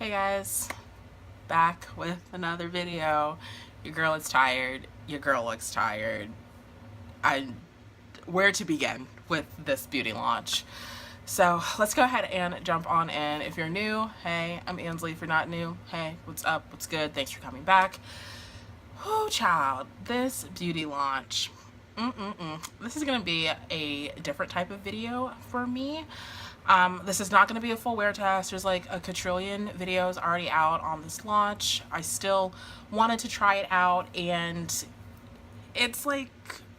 Hey guys, back with another video. Your girl is tired. Your girl looks tired. Where to begin with this beauty launch? So let's go ahead and jump on in. If you're new, hey, I'm Ansley. If you're not new, hey, what's up? What's good? Thanks for coming back. Oh, child, this beauty launch. This is gonna be a different type of video for me. This is not going to be a full wear test. There's like a quadrillion videos already out on this launch. I still wanted to try it out, and it's like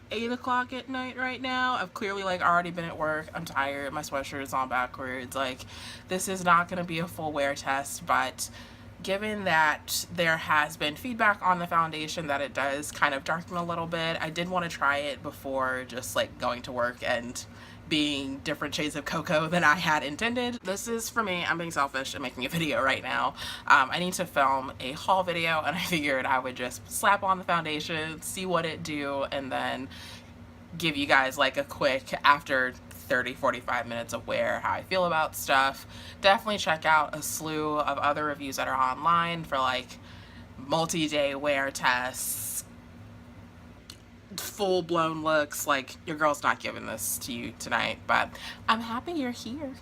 8 o'clock at night right now. I've clearly like already been at work. I'm tired. My sweatshirt is on backwards. Like, this is not going to be a full wear test, but given that there has been feedback on the foundation that it does kind of darken a little bit, I did want to try it before just like going to work and being different shades of cocoa than I had intended. This is for me. I'm being selfish and making a video right now. I need to film a haul video, and I figured I would just slap on the foundation, see what it do, and then give you guys like a quick after 30-45 minutes of wear how I feel about stuff. Definitely check out a slew of other reviews that are online for like multi-day wear tests, full-blown looks. Like, your girl's not giving this to you tonight, but I'm happy you're here.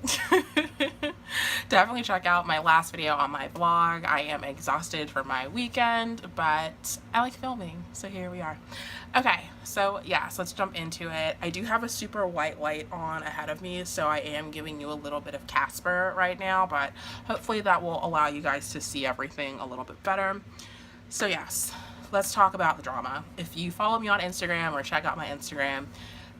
Definitely check out my last video on my vlog. I am exhausted from my weekend, but I like filming, so here we are. Okay, so yeah, so let's jump into it. I do have a super white light on ahead of me, so I am giving you a little bit of Casper right now, but hopefully that will allow you guys to see everything a little bit better. So yes, let's talk about the drama. If you follow me on Instagram or check out my Instagram,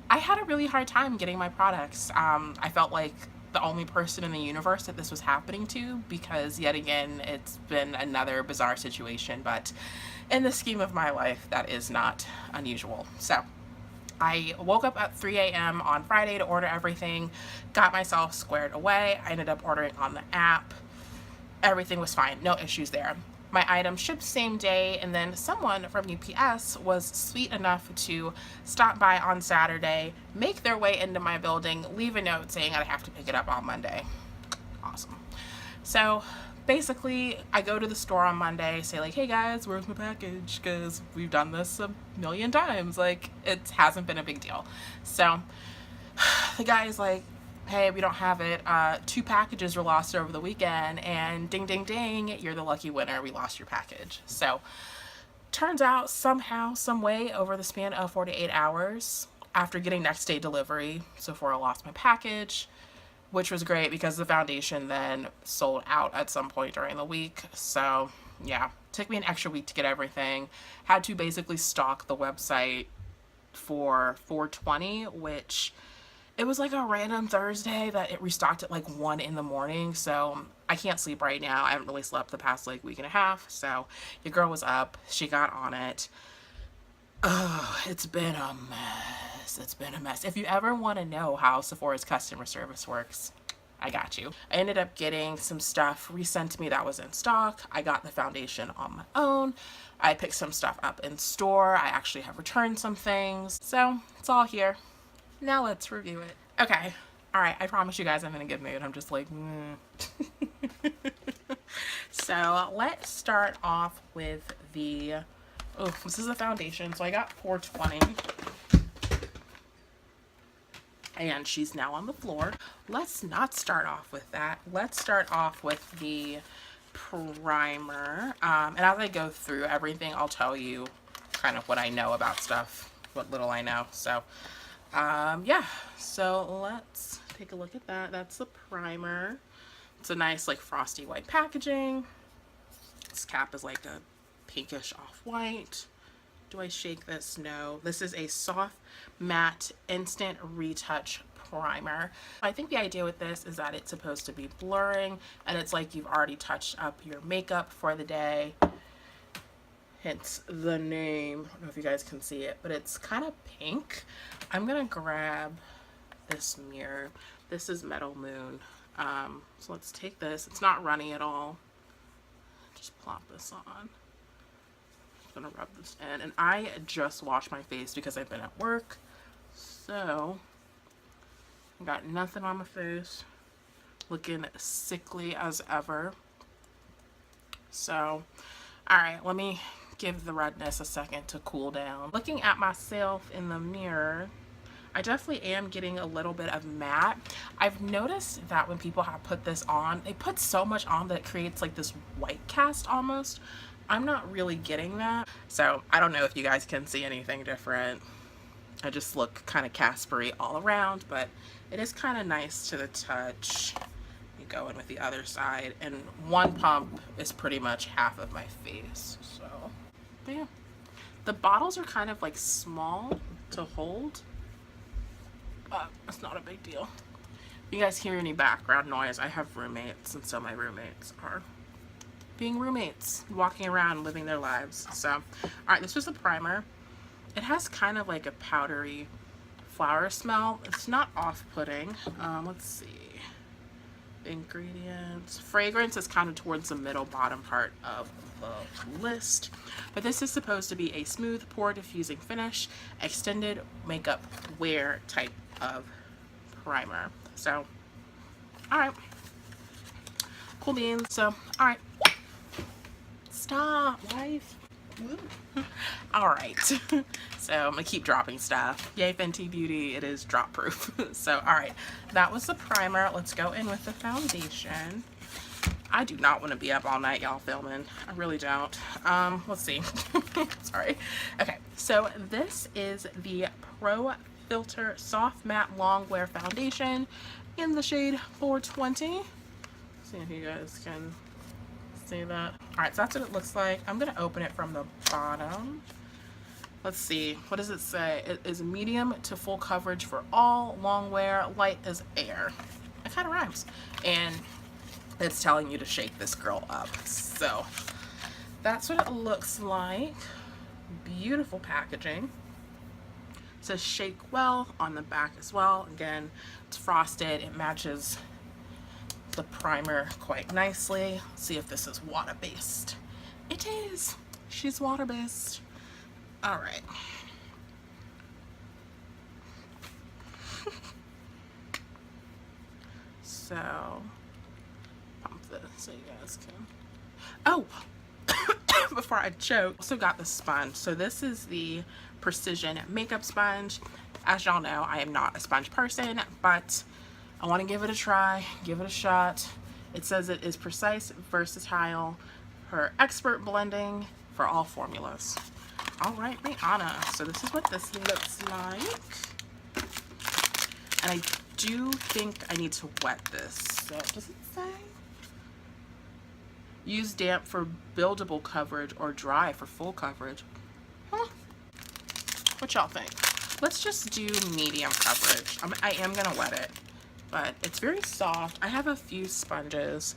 I had a really hard time getting my products. I felt like the only person in the universe that this was happening to, because yet again, it's been another bizarre situation, but in the scheme of my life, that is not unusual. So I woke up at 3 a.m. on Friday to order everything, got myself squared away. I ended up ordering on the app. Everything was fine, no issues there. My item shipped same day, and then someone from UPS was sweet enough to stop by on Saturday, make their way into my building, leave a note saying I'd have to pick it up on Monday. Awesome. So basically, I go to the store on Monday, say like, hey guys, where's my package? Because we've done this a million times. Like, it hasn't been a big deal. So the guy's like, hey, we don't have it. 2 packages were lost over the weekend, and ding, ding, ding, you're the lucky winner. We lost your package. So turns out somehow, some way, over the span of 48 hours, after getting next day delivery, Sephora lost my package, which was great because the foundation then sold out at some point during the week. So yeah, took me an extra week to get everything. Had to basically stock the website for 4/20, which it was like a random Thursday that it restocked at like 1 in the morning. So I can't sleep right now. I haven't really slept the past like week and a half. So your girl was up. She got on it. Oh, it's been a mess. It's been a mess. If you ever want to know how Sephora's customer service works, I got you. I ended up getting some stuff resent to me that was in stock. I got the foundation on my own. I picked some stuff up in store. I actually have returned some things. So it's all here. Now let's review it. Okay. All right. I promise you guys I'm in a good mood. I'm just like, So let's start off with the, oh, this is a foundation. So I got 420. And she's now on the floor. Let's not start off with that. Let's start off with the primer. And as I go through everything, I'll tell you kind of what I know about stuff, what little I know. So yeah, so let's take a look at that. That's the primer. It's a nice like frosty white packaging. This cap is like a pinkish off-white. Do I shake this? No. This is a soft matte instant retouch primer. I think the idea with this is that it's supposed to be blurring, and it's like you've already touched up your makeup for the day. Hence the name. I don't know if you guys can see it, but it's kind of pink. I'm gonna grab this mirror. This is Metal Moon. So let's take this. It's not runny at all. Just plop this on. I'm gonna rub this in. And I just washed my face because I've been at work. So I got nothing on my face. Looking sickly as ever. So, alright, let me give the redness a second to cool down. Looking at myself in the mirror, I definitely am getting a little bit of matte. I've noticed that when people have put this on, they put so much on that it creates like this white cast almost. I'm not really getting that. So I don't know if you guys can see anything different. I just look kind of Caspery all around, but it is kind of nice to the touch. You go in with the other side, and one pump is pretty much half of my face. So, but yeah. The bottles are kind of like small to hold, but it's not a big deal. If you guys hear any background noise, I have roommates, and so my roommates are being roommates, walking around, living their lives. So, alright, this was a primer. It has kind of like a powdery flower smell. It's not off-putting. Let's see. Ingredients. Fragrance is kind of towards the middle bottom part of the list. But this is supposed to be a smooth, pore diffusing finish, extended makeup wear type of primer. So, alright. Cool beans. So, alright. Stop, life. Alright. So I'm gonna keep dropping stuff. Yay, Fenty Beauty, it is drop proof. So, alright. That was the primer. Let's go in with the foundation. I do not want to be up all night, y'all, filming. I really don't. Let's see. Sorry. Okay, so this is the Pro Filter Soft Matte Long Wear Foundation in the shade 420. See if you guys can see that. Alright, so that's what it looks like. I'm going to open it from the bottom. Let's see. What does it say? It is medium to full coverage for all, long wear, light as air. It kind of rhymes. And it's telling you to shake this girl up. So that's what it looks like. Beautiful packaging. It says shake well on the back as well. Again, it's frosted. It matches the primer quite nicely. Let's see if this is water-based. It is. She's water-based. All right. So pump this so you guys can. Oh, before I choke, also got the sponge. So this is the Precision Makeup Sponge. As y'all know, I am not a sponge person, but I want to give it a try, give it a shot. It says it is precise, versatile, for expert blending for all formulas. All right, RIHANNA. So this is what this looks like. And I do think I need to wet this. So does it say? Use damp for buildable coverage or dry for full coverage. Huh. What y'all think? Let's just do medium coverage. I am gonna wet it, but it's very soft. I have a few sponges.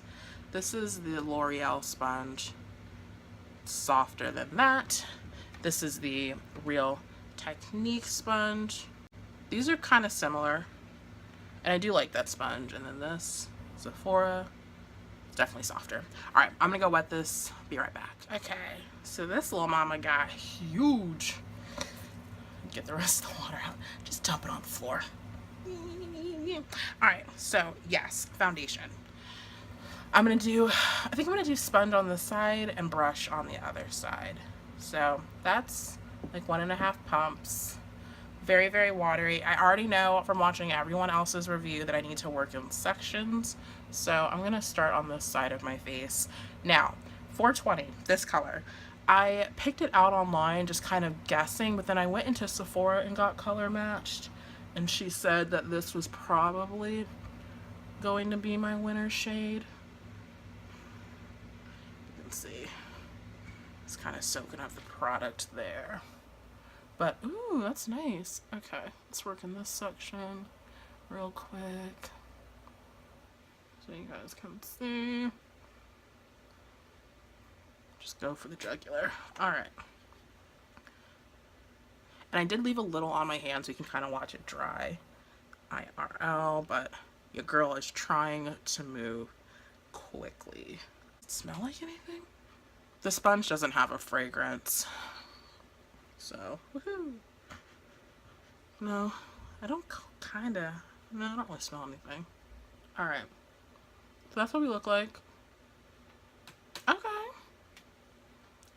This is the L'Oreal sponge. It's softer than that. This is the Real Technique sponge. These are kind of similar, and I do like that sponge. And then this Sephora, it's definitely softer. All right, I'm gonna go wet this. Be right back. Okay, so this little mama got huge. Get the rest of the water out. Just dump it on the floor. All right, so yes, foundation. I think I'm gonna do sponge on the side and brush on the other side. So that's like 1.5 pumps. Very, very watery. I already know from watching everyone else's review that I need to work in sections. So I'm gonna start on this side of my face. Now, 420, this color. I picked it out online just kind of guessing, but then I went into Sephora and got color matched, and she said that this was probably going to be my winter shade. You can see it's kind of soaking up the product there. But, ooh, that's nice. Okay, let's work in this section real quick so you guys can see. Just go for the jugular. Alright. And I did leave a little on my hand so you can kind of watch it dry. IRL, but your girl is trying to move quickly. Does it smell like anything? The sponge doesn't have a fragrance. So, woohoo. No, I don't I don't really smell anything. Alright. So that's what we look like. Okay.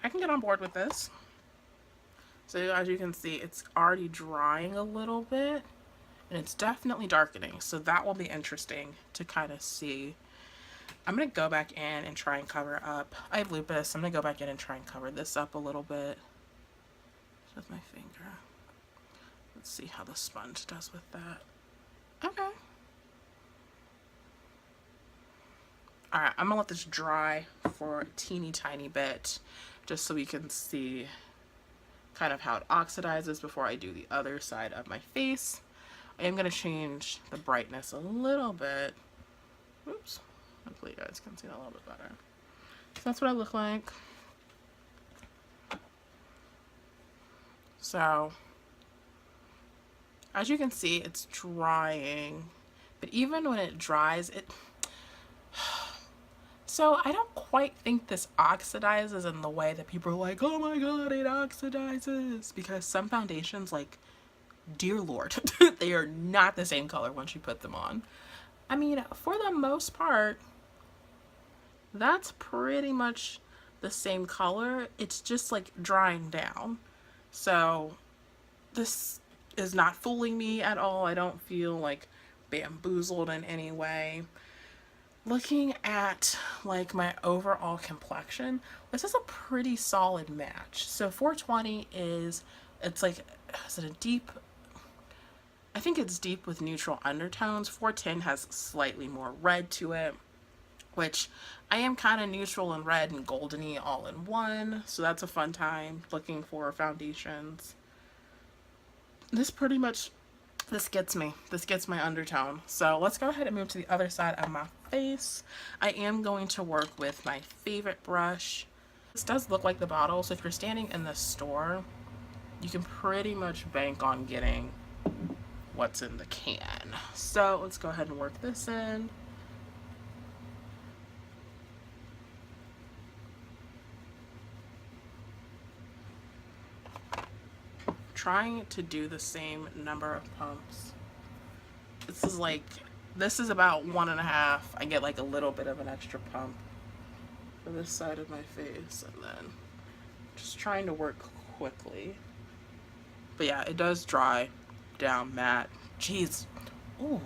I can get on board with this. So as you can see, it's already drying a little bit, and it's definitely darkening. So that will be interesting to kind of see. I'm going to go back in and try and cover up. I have lupus. I'm going to go back in and try and cover this up a little bit with my finger. Let's see how the sponge does with that. Okay. Alright, I'm gonna let this dry for a teeny tiny bit just so we can see kind of how it oxidizes before I do the other side of my face. I am gonna change the brightness a little bit. Oops. Hopefully you guys can see that a little bit better. So that's what I look like. So as you can see, it's drying, but even when it dries, so I don't quite think this oxidizes in the way that people are like, oh my god, it oxidizes, because some foundations, like, dear lord, they are not the same color once you put them on. I mean, for the most part, that's pretty much the same color. It's just like drying down. So this is not fooling me at all. I don't feel like bamboozled in any way. Looking at like my overall complexion, this is a pretty solid match. So 420 is like, is it a deep? I think it's deep with neutral undertones. 410 has slightly more red to it, which I am kind of neutral and red and goldeny all in one. So that's a fun time looking for foundations. This pretty much, this gets me. This gets my undertone. So let's go ahead and move to the other side of my face. I am going to work with my favorite brush. This does look like the bottle, so if you're standing in the store, you can pretty much bank on getting what's in the can. So let's go ahead and work this in. Trying to do the same number of pumps. This is about 1.5. I get like a little bit of an extra pump for this side of my face, and then just trying to work quickly. But yeah, it does dry down matte. Jeez. Ooh.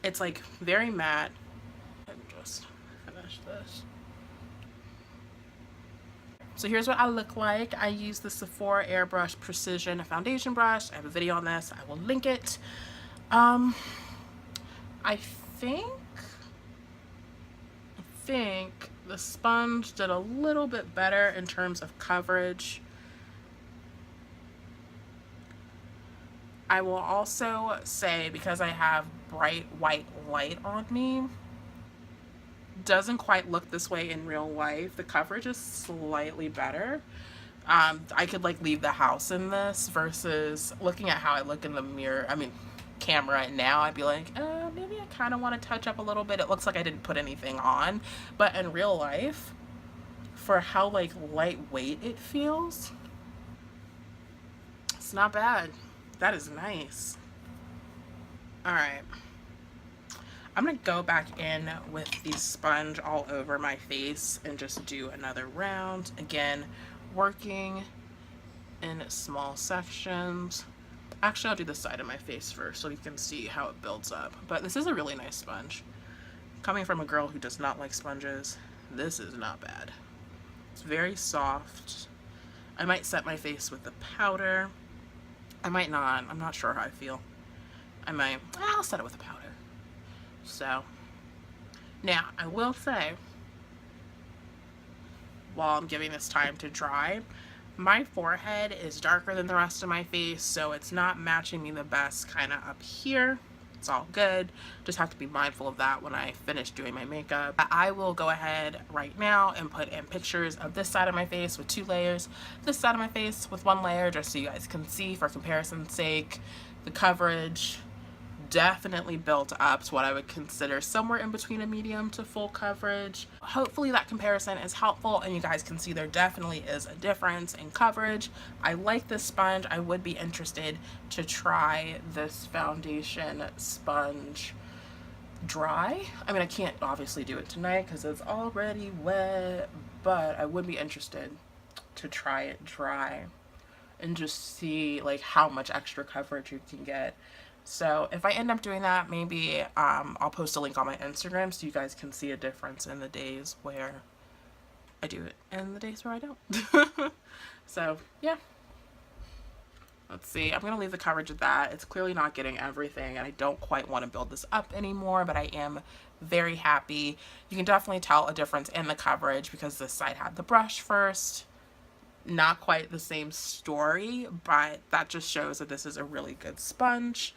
It's like very matte. And just finish this. So here's what I look like. I use the Sephora Airbrush Precision Foundation Brush. I have a video on this. I will link it. I think the sponge did a little bit better in terms of coverage. I will also say, because I have bright white light on me, doesn't quite look this way in real life. The coverage is slightly better. I could like leave the house in this versus looking at how I look in the mirror, camera now, I'd be like, maybe I kind of want to touch up a little bit. It looks like I didn't put anything on, but in real life, for how like lightweight it feels, it's not bad. That is nice. All right. I'm going to go back in with the sponge all over my face and just do another round. Again, working in small sections. Actually, I'll do the side of my face first so you can see how it builds up. But this is a really nice sponge. Coming from a girl who does not like sponges, this is not bad. It's very soft. I might set my face with the powder. I might not. I'm not sure how I feel. I'll set it with the powder. So, now I will say, while I'm giving this time to dry, my forehead is darker than the rest of my face, so it's not matching me the best kind of up here. It's all good. Just have to be mindful of that when I finish doing my makeup. I will go ahead right now and put in pictures of this side of my face with 2 layers, this side of my face with 1 layer, just so you guys can see for comparison's sake. The coverage definitely built up to what I would consider somewhere in between a medium to full coverage. Hopefully that comparison is helpful and you guys can see there definitely is a difference in coverage. I like this sponge. I would be interested to try this foundation sponge dry. I can't obviously do it tonight because it's already wet, but I would be interested to try it dry and just see like how much extra coverage you can get. So if I end up doing that, maybe I'll post a link on my Instagram so you guys can see a difference in the days where I do it and the days where I don't. So yeah, let's see. I'm going to leave the coverage at that. It's clearly not getting everything, and I don't quite want to build this up anymore, but I am very happy. You can definitely tell a difference in the coverage because this side had the brush first. Not quite the same story, but that just shows that this is a really good sponge.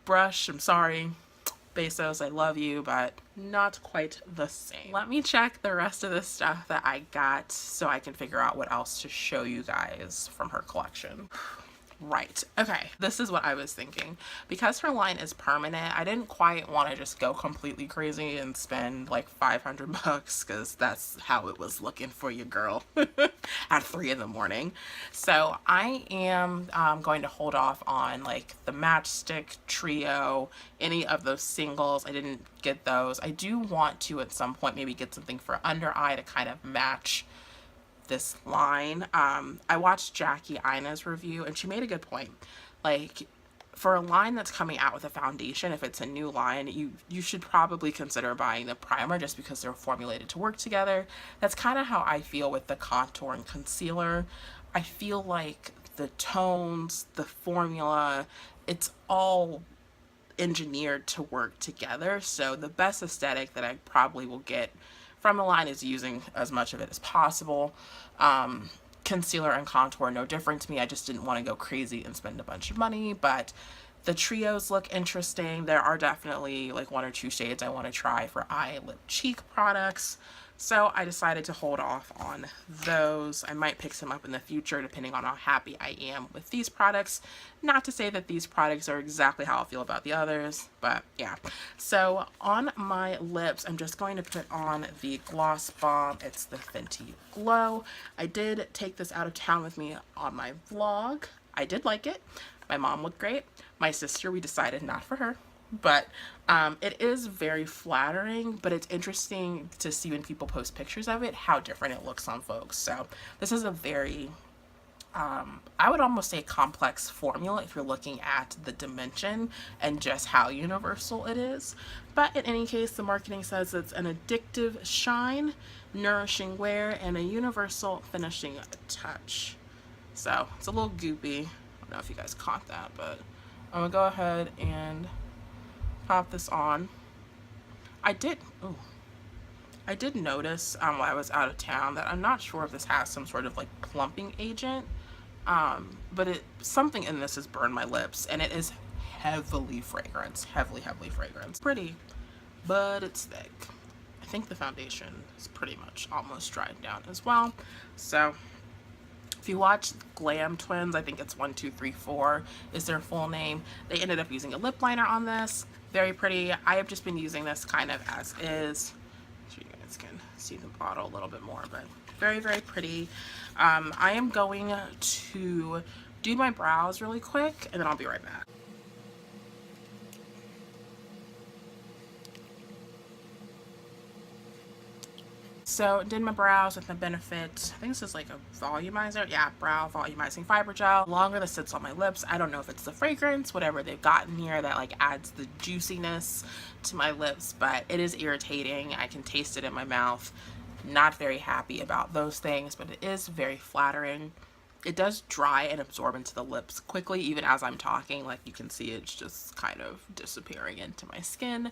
Brush, I'm sorry, Bezos, I love you, but not quite the same. Let me check the rest of the stuff that I got so I can figure out what else to show you guys from her collection. Right, okay, this is what I was thinking. Because her line is permanent, I didn't quite want to just go completely crazy and spend like 500 bucks, because that's how it was looking for you, girl, at 3 in the morning. So I am going to hold off on like the matchstick trio, any of those singles. I didn't get those. I do want to at some point maybe get something for under eye to kind of match this line. I watched Jackie Ina's review and she made a good point. Like, for a line that's coming out with a foundation, if it's a new line, you should probably consider buying the primer just because they're formulated to work together. That's kind of how I feel with the contour and concealer. I feel like the tones, the formula, it's all engineered to work together. So the best aesthetic that I probably will get from the line is using as much of it as possible. Concealer and contour, no different to me. I just didn't want to go crazy and spend a bunch of money, but the trios look interesting. There are definitely like 1 or 2 shades I want to try for eye, lip, cheek products. So I decided to hold off on those. I might pick some up in the future depending on how happy I am with these products. Not to say that these products are exactly how I feel about the others, but yeah. So on my lips, I'm just going to put on the Gloss Bomb. It's the Fenty Glow. I did take this out of town with me on my vlog. I did like it. My mom looked great. My sister, we decided not for her. But it is very flattering, but it's interesting to see when people post pictures of it how different it looks on folks. So this is a very I would almost say complex formula if you're looking at the dimension and just how universal it is. But in any case, the marketing says it's an addictive shine, nourishing wear, and a universal finishing touch. So it's a little goopy. I don't know if you guys caught that, but I'm gonna go ahead and pop this on. I did notice while I was out of town that I'm not sure if this has some sort of like plumping agent, but something in this has burned my lips, and it is heavily fragrance, heavily fragrance. Pretty, but it's thick. I think the foundation is pretty much almost dried down as well. So if you watch Glam Twins, I think it's 1, 2, 3, 4 is their full name. They ended up using a lip liner on this. Very pretty. I have just been using this kind of as is. So you guys can see the bottle a little bit more, but very pretty. I am going to do my brows really quick and then I'll be right back. So did my brows with the Benefit, I think this is like a volumizer, yeah, brow volumizing fiber gel. The longer this sits on my lips, I don't know if it's the fragrance, whatever they've gotten here that like adds the juiciness to my lips, but it is irritating. I can taste it in my mouth. Not very happy about those things, but it is very flattering. It does dry and absorb into the lips quickly, even as I'm talking. Like you can see, it's just kind of disappearing into my skin.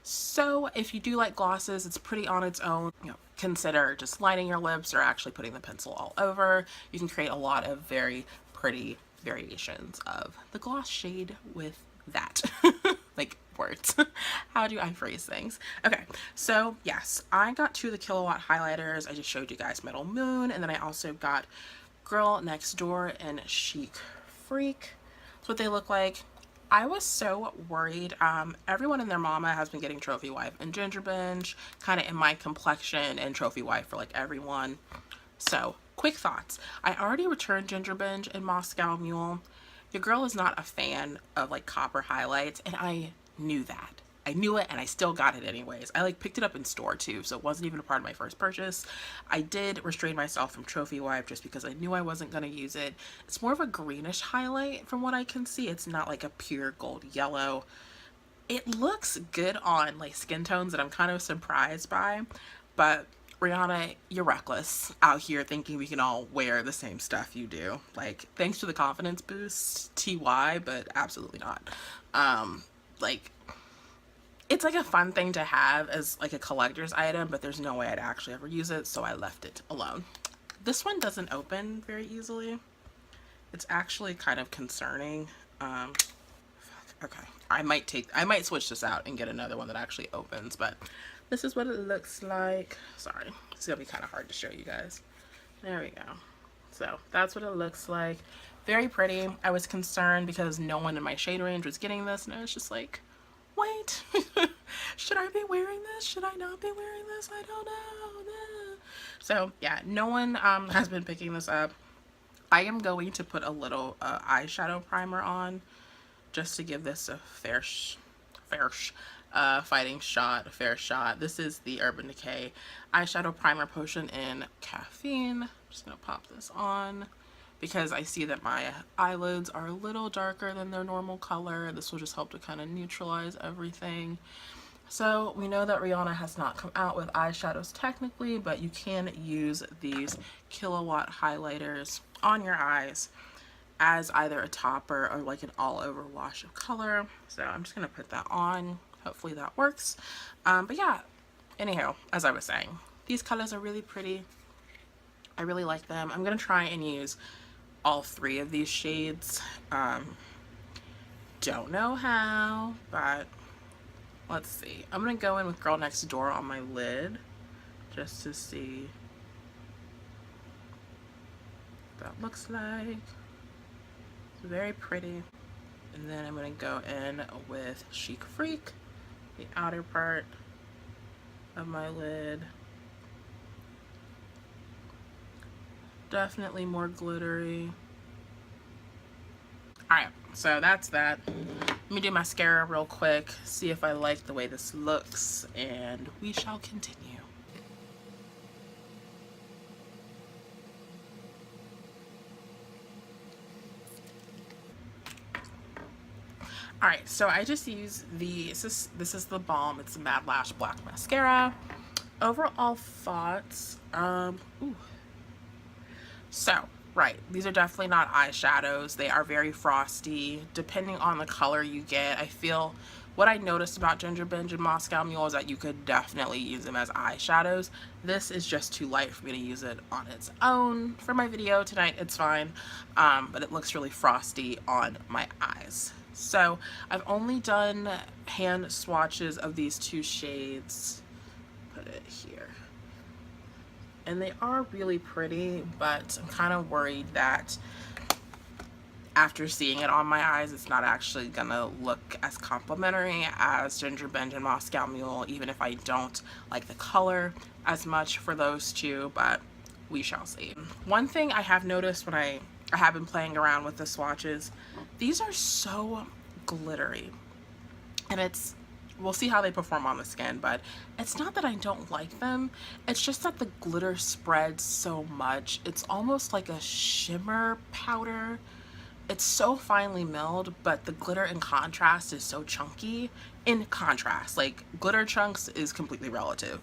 So if you do like glosses, it's pretty on its own. You know, consider just lining your lips or actually putting the pencil all over. You can create a lot of very pretty variations of the gloss shade with that. Like words. How do I phrase things? Okay, so yes, I got 2 of the Killawatt highlighters. I just showed you guys Metal Moon, and then I also got Girl Next Door and Chic Freak. That's what they look like. I was so worried. Everyone and their mama has been getting Trophy Wife and Ginger Binge, kind of in my complexion, and Trophy Wife for like everyone. So quick thoughts. I already returned Ginger Binge and Moscow Mule. Your girl is not a fan of like copper highlights, and I knew that. I knew it and I still got it anyways. I like picked it up in store too, so it wasn't even a part of my first purchase. I did restrain myself from Trophy Wipe just because I knew I wasn't going to use it. It's more of a greenish highlight from what I can see. It's not like a pure gold yellow. It looks good on like skin tones that I'm kind of surprised by, but Rihanna, you're reckless out here thinking we can all wear the same stuff you do. Like, thanks for the confidence boost, TY, but absolutely not. Like, it's like a fun thing to have as like a collector's item, but there's no way I'd actually ever use it, so I left it alone. This one doesn't open very easily. It's actually kind of concerning. Okay, I might switch this out and get another one that actually opens, but this is what it looks like. Sorry, it's gonna be kind of hard to show you guys. There we go. So that's what it looks like. Very pretty. I was concerned because no one in my shade range was getting this, and I was just like, wait, should I be wearing this? Should I not be wearing this? I don't know. No. So yeah, no one has been picking this up. I am going to put a little eyeshadow primer on just to give this a fair shot. This is the Urban Decay eyeshadow primer potion in caffeine. I'm just gonna pop this on because I see that my eyelids are a little darker than their normal color. This will just help to kind of neutralize everything. So we know that Rihanna has not come out with eyeshadows technically, but you can use these Killawatt highlighters on your eyes as either a topper or like an all-over wash of color. So I'm just gonna put that on. Hopefully that works. But yeah, anyhow, as I was saying, these colors are really pretty. I really like them. I'm gonna try and use all three of these shades. Don't know how, but let's see. I'm gonna go in with Girl Next Door on my lid just to see what that looks like. It's very pretty. And then I'm gonna go in with Chic Freak, the outer part of my lid. Definitely more glittery. Alright, so that's that. Let me do mascara real quick, see if I like the way this looks, and we shall continue. Alright, so I just use this is the Balm. It's the Mad Lash Black Mascara. Overall thoughts, so, right, these are definitely not eyeshadows. They are very frosty. Depending on the color you get, I feel what I noticed about Ginger Binge and Moscow Mule is that you could definitely use them as eyeshadows. This is just too light for me to use it on its own. For my video tonight, it's fine, but it looks really frosty on my eyes. So, I've only done hand swatches of these two shades. Put it here. And they are really pretty, but I'm kind of worried that after seeing it on my eyes, it's not actually gonna look as complimentary as Ginger Binge and Moscow Mule, even if I don't like the color as much for those two, but we shall see. One thing I have noticed when I have been playing around with the swatches, these are so glittery, and we'll see how they perform on the skin, but it's not that I don't like them. It's just that the glitter spreads so much. It's almost like a shimmer powder. It's so finely milled, but the glitter in contrast is so chunky. In contrast, like, glitter chunks is completely relative.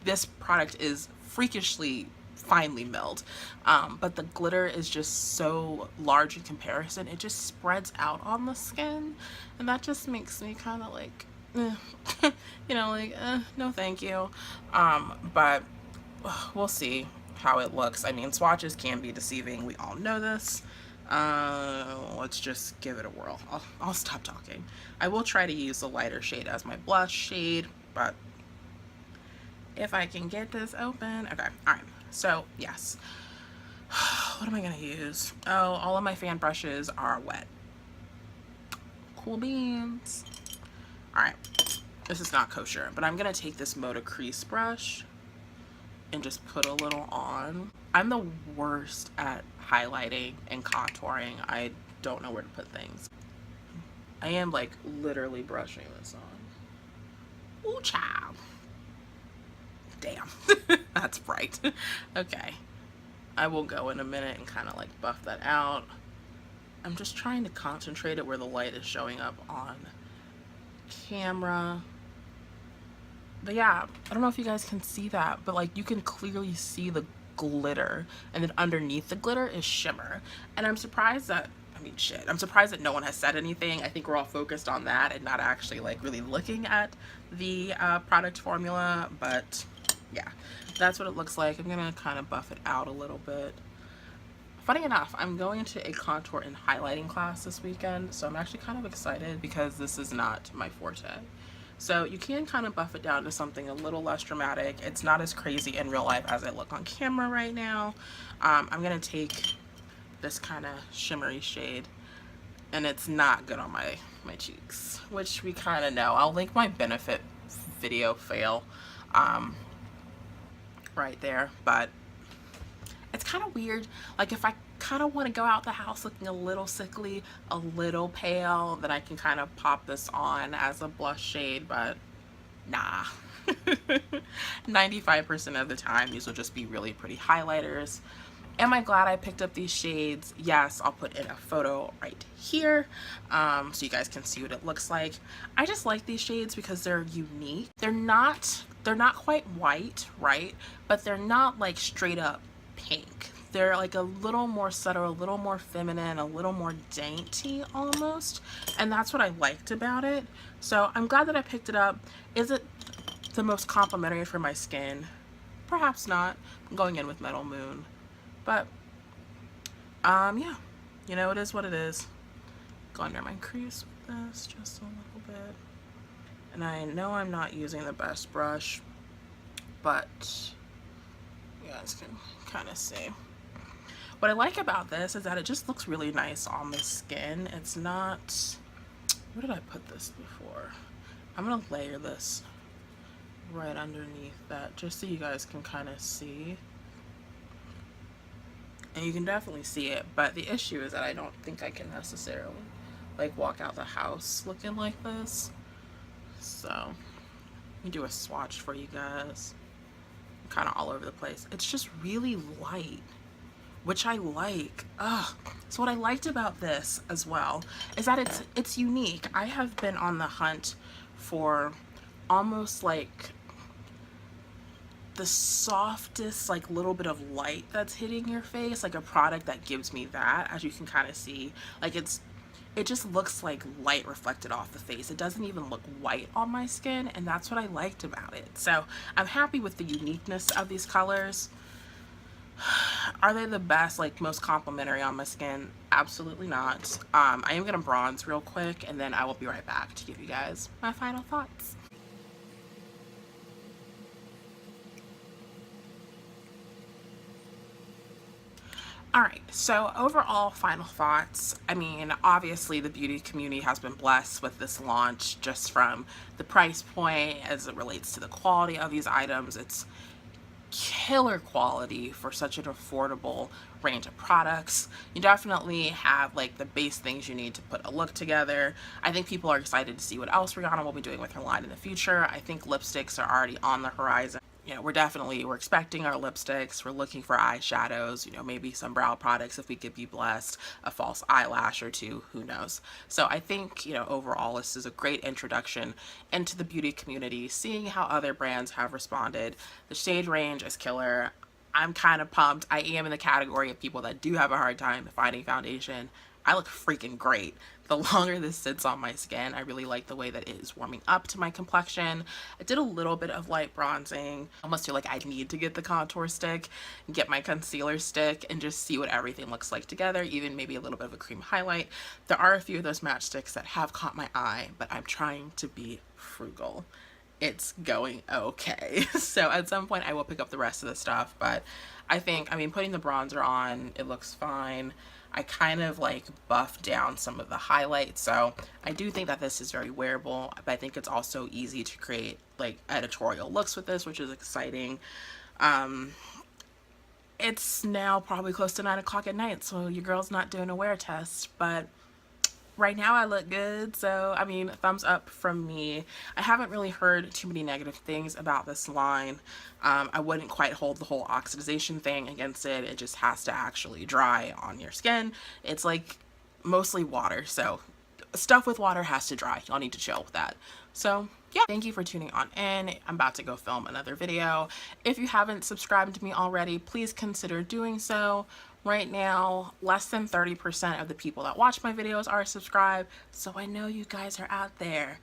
This product is freakishly finely milled, but the glitter is just so large in comparison. It just spreads out on the skin, and that just makes me kind of like you know, like no thank you. But we'll see how it looks. I mean, swatches can be deceiving, we all know this. Let's just give it a whirl. I'll stop talking. I will try to use the lighter shade as my blush shade, but if I can get this open. Okay, all right. So, yes. What am I going to use? Oh, all of my fan brushes are wet. Cool beans. Alright. This is not kosher, but I'm going to take this Moda crease brush and just put a little on. I'm the worst at highlighting and contouring. I don't know where to put things. I am, like, literally brushing this on. Ooh, child. Damn. That's bright. Okay. I will go in a minute and kind of like buff that out. I'm just trying to concentrate it where the light is showing up on camera. But yeah, I don't know if you guys can see that, but like you can clearly see the glitter, and then underneath the glitter is shimmer. And I'm surprised that, I mean, shit, I'm surprised that no one has said anything. I think we're all focused on that and not actually like really looking at the product formula. But yeah, that's what it looks like. I'm gonna kind of buff it out a little bit. Funny enough, I'm going into a contour and highlighting class this weekend, so I'm actually kind of excited because this is not my forte. So you can kind of buff it down to something a little less dramatic. It's not as crazy in real life as I look on camera right now. I'm gonna take this kind of shimmery shade, and it's not good on my cheeks, which we kind of know. I'll link my benefit video fail right there, but it's kind of weird. Like if I kind of want to go out the house looking a little sickly, a little pale, then I can kind of pop this on as a blush shade, but nah. 95% of the time these will just be really pretty highlighters. Am I glad I picked up these shades? Yes, I'll put in a photo right here so you guys can see what it looks like. I just like these shades because they're unique. They're not quite white, right? But they're not like straight up pink. They're like a little more subtle, a little more feminine, a little more dainty almost, and that's what I liked about it. So I'm glad that I picked it up. Is it the most complimentary for my skin? Perhaps not. I'm going in with Metal Moon, but yeah, you know, it is what it is. Go under my crease with this just a little bit, and I know I'm not using the best brush, but you guys can kind of see. What I like about this is that it just looks really nice on the skin. It's not, where did I put this before? I'm gonna layer this right underneath that just so you guys can kind of see. And you can definitely see it, but the issue is that I don't think I can necessarily like walk out the house looking like this. So let me do a swatch for you guys. Kind of all over the place. It's just really light, which I like. So what I liked about this as well is that it's unique. I have been on the hunt for almost like the softest like little bit of light that's hitting your face, like a product that gives me that. As you can kind of see, like it just looks like light reflected off the face. It doesn't even look white on my skin, and that's what I liked about it. So I'm happy with the uniqueness of these colors. Are they the best, like most complimentary on my skin? Absolutely not. I am gonna bronze real quick, and then I will be right back to give you guys my final thoughts. Alright, so overall final thoughts. I mean, obviously the beauty community has been blessed with this launch just from the price point as it relates to the quality of these items. It's killer quality for such an affordable range of products. You definitely have like the base things you need to put a look together. I think people are excited to see what else Rihanna will be doing with her line in the future. I think lipsticks are already on the horizon. You know, we're expecting our lipsticks, we're looking for eyeshadows, you know, maybe some brow products if we could be blessed, a false eyelash or two, who knows. So I think, you know, overall this is a great introduction into the beauty community, seeing how other brands have responded. The shade range is killer. I'm kind of pumped. I am in the category of people that do have a hard time finding foundation. I look freaking great. The longer this sits on my skin, I really like the way that it is warming up to my complexion. I did a little bit of light bronzing. I almost feel like I need to get the contour stick, get my concealer stick, and just see what everything looks like together, even maybe a little bit of a cream highlight. There are a few of those matchsticks that have caught my eye, but I'm trying to be frugal. It's going okay. So at some point I will pick up the rest of the stuff, but I mean, putting the bronzer on, it looks fine. I kind of like buffed down some of the highlights, so I do think that this is very wearable, but I think it's also easy to create like editorial looks with this, which is exciting. It's now probably close to 9 o'clock at night, so your girl's not doing a wear test, but right now I look good, so I mean, thumbs up from me. I haven't really heard too many negative things about this line. I wouldn't quite hold the whole oxidization thing against it. It just has to actually dry on your skin. It's like mostly water, so stuff with water has to dry. Y'all need to chill with that. So yeah, thank you for tuning on in. I'm about to go film another video. If you haven't subscribed to me already, please consider doing so. Right now, less than 30% of the people that watch my videos are subscribed, so I know you guys are out there.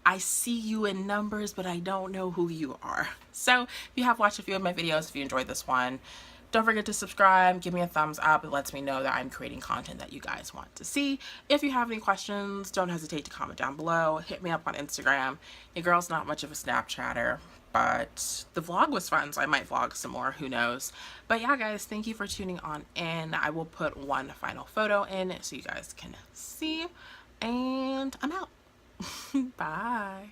I see you in numbers, but I don't know who you are. So if you have watched a few of my videos, if you enjoyed this one, don't forget to subscribe, give me a thumbs up. It lets me know that I'm creating content that you guys want to see. If you have any questions, don't hesitate to comment down below. Hit me up on Instagram. Your girl's not much of a Snapchatter, but the vlog was fun, so I might vlog some more, who knows. But yeah, guys, thank you for tuning on in. I will put one final photo in so you guys can see, and I'm out. Bye.